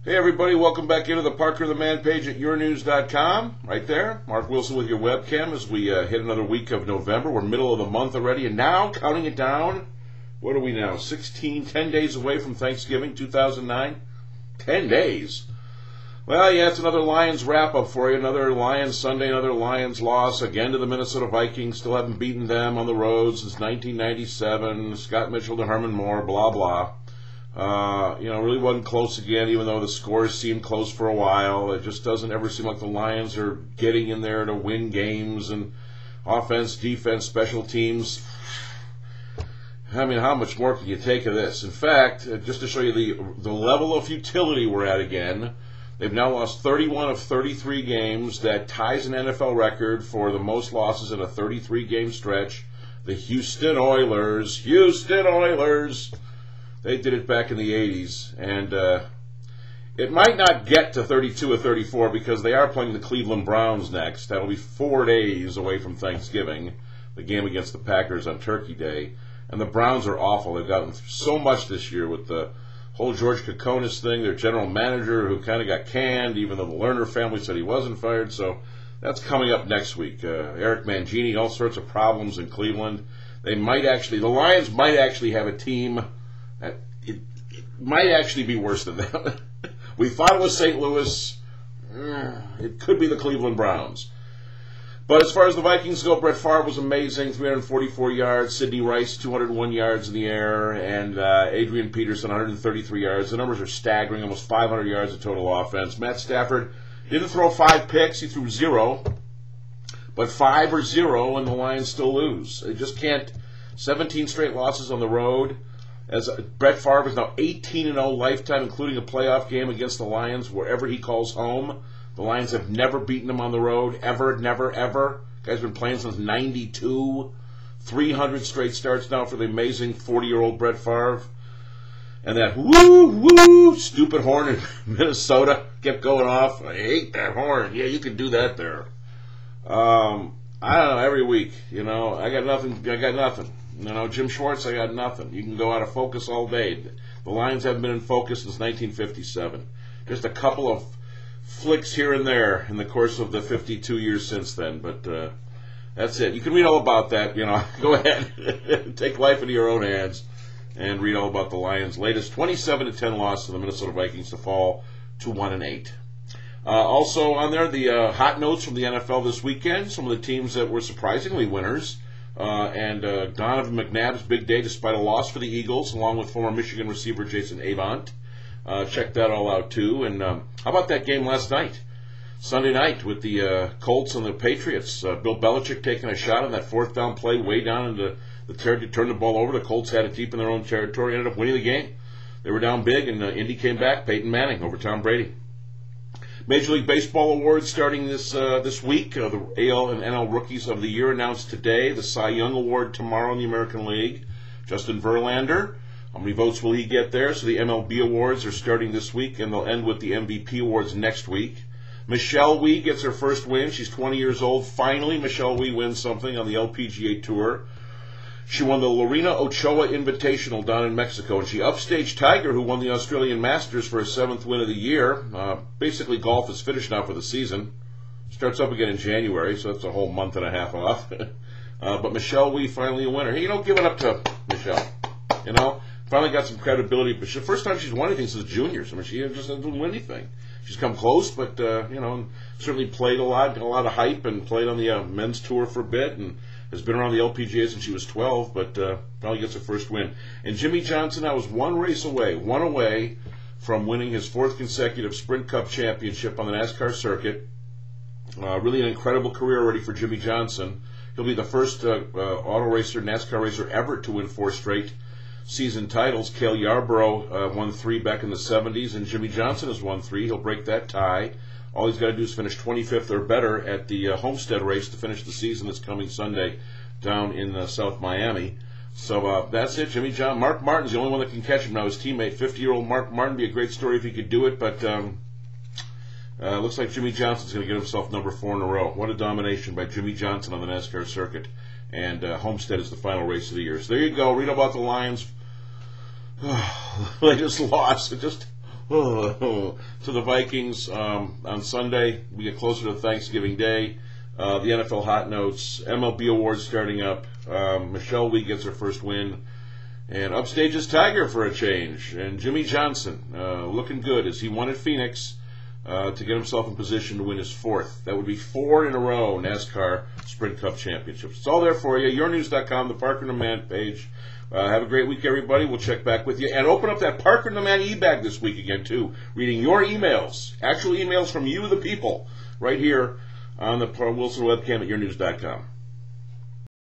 Hey everybody, welcome back into the Parker the Man page at yournews.com. Right there, Mark Wilson with your webcam as we hit another week of November. We're middle of the month already, and now, counting it down, what are we now, 10 days away from Thanksgiving 2009? 10 days? Well, yeah, it's another Lions wrap-up for you. Another Lions Sunday, another Lions loss, again to the Minnesota Vikings. Still haven't beaten them on the road since 1997. Scott Mitchell to Herman Moore, blah, blah. Really wasn't close again, even though the scores seemed close for a while. It just doesn't ever seem like the Lions are getting in there to win games, and offense, defense, special teams. I mean, how much more can you take of this? In fact, just to show you the level of futility we're at again, they've now lost 31 of 33 games. That ties an NFL record for the most losses in a 33-game stretch. The Houston Oilers. They did it back in the 80s, and it might not get to 32 or 34 because they are playing the Cleveland Browns next. That'll be 4 days away from Thanksgiving, the game against the Packers on Turkey Day. And the Browns are awful. They've gotten through so much this year with the whole George Kokonis thing, their general manager who kind of got canned, even though the Lerner family said he wasn't fired. So that's coming up next week. Eric Mangini, all sorts of problems in Cleveland. The Lions might actually have a team. It might actually be worse than them. We thought it was St. Louis. It could be the Cleveland Browns. But as far as the Vikings go, Brett Favre was amazing, 344 yards. Sidney Rice, 201 yards in the air. And Adrian Peterson, 133 yards. The numbers are staggering, almost 500 yards of total offense. Matt Stafford didn't throw 5 picks. He threw 0. But 5 or 0, and the Lions still lose. They just can't. 17 straight losses on the road. As Brett Favre is now 18-0 lifetime, including a playoff game against the Lions wherever he calls home. The Lions have never beaten him on the road, ever, never, ever. Guy's been playing since '92. 300 straight starts now for the amazing 40-year-old Brett Favre. And that woo, stupid horn in Minnesota kept going off. I hate that horn. Yeah, you can do that there. I don't know, every week, I got nothing. Jim Schwartz, I got nothing. You can go out of focus all day. The Lions haven't been in focus since 1957. Just a couple of flicks here and there in the course of the 52 years since then, but that's it. You can read all about that. Go ahead, take life into your own hands, and read all about the Lions' latest 27-10 loss to the Minnesota Vikings to fall to 1-8. Also on there, the hot notes from the NFL this weekend. Some of the teams that were surprisingly winners. And Donovan McNabb's big day despite a loss for the Eagles, along with former Michigan receiver Jason Avant. Check that all out too. And how about that game last night, Sunday night, with the Colts and the Patriots? Bill Belichick taking a shot on that 4th down play way down into the territory to turn the ball over. The Colts had it deep in their own territory, ended up winning the game. They were down big, and Indy came back. Peyton Manning over Tom Brady. Major League Baseball awards starting this week. The AL and NL Rookies of the Year announced today. The Cy Young Award tomorrow in the American League. Justin Verlander. How many votes will he get there? So the MLB awards are starting this week, and they'll end with the MVP awards next week. Michelle Wie gets her first win. She's 20 years old. Finally, Michelle Wie wins something on the LPGA Tour. She won the Lorena Ochoa Invitational down in Mexico, and she upstaged Tiger, who won the Australian Masters for his 7th win of the year. Basically, golf is finished now for the season. Starts up again in January, so that's a whole month and a half off. But Michelle Wie finally a winner. Hey, give it up to Michelle. Finally got some credibility. But the first time she's won anything since juniors. I mean, she just didn't win anything. She's come close, but certainly played a lot of hype, and played on the men's tour for a bit, and has been around the LPGA since she was 12, but probably gets her first win. And Jimmie Johnson now is one away from winning his 4th consecutive Sprint Cup championship on the NASCAR circuit. Really an incredible career already for Jimmie Johnson. He'll be the first NASCAR racer ever to win 4 straight season titles. Cale Yarborough won 3 back in the 70s, and Jimmie Johnson has won 3. He'll break that tie. All he's got to do is finish 25th or better at the Homestead race to finish the season this coming Sunday down in South Miami. So that's it. Jimmie Johnson. Mark Martin's the only one that can catch him now. His teammate, 50-year-old Mark Martin, be a great story if he could do it, but looks like Jimmie Johnson's going to get himself number 4 in a row. What a domination by Jimmie Johnson on the NASCAR circuit. And Homestead is the final race of the year. So there you go. Read about the Lions' latest loss. Just to the Vikings on Sunday. We get closer to Thanksgiving Day. The NFL Hot Notes, MLB Awards starting up. Michelle Lee gets her first win. And upstages Tiger for a change. And Jimmie Johnson looking good as he won at Phoenix to get himself in position to win his fourth. That would be 4 in a row NASCAR Sprint Cup Championships. It's all there for you. YourNews.com, the Parker and the Man page. Have a great week, everybody. We'll check back with you. And open up that Parker and the Man e-bag this week again, too. Reading your emails, actual emails from you, the people, right here on the Wilson webcam at YourNews.com.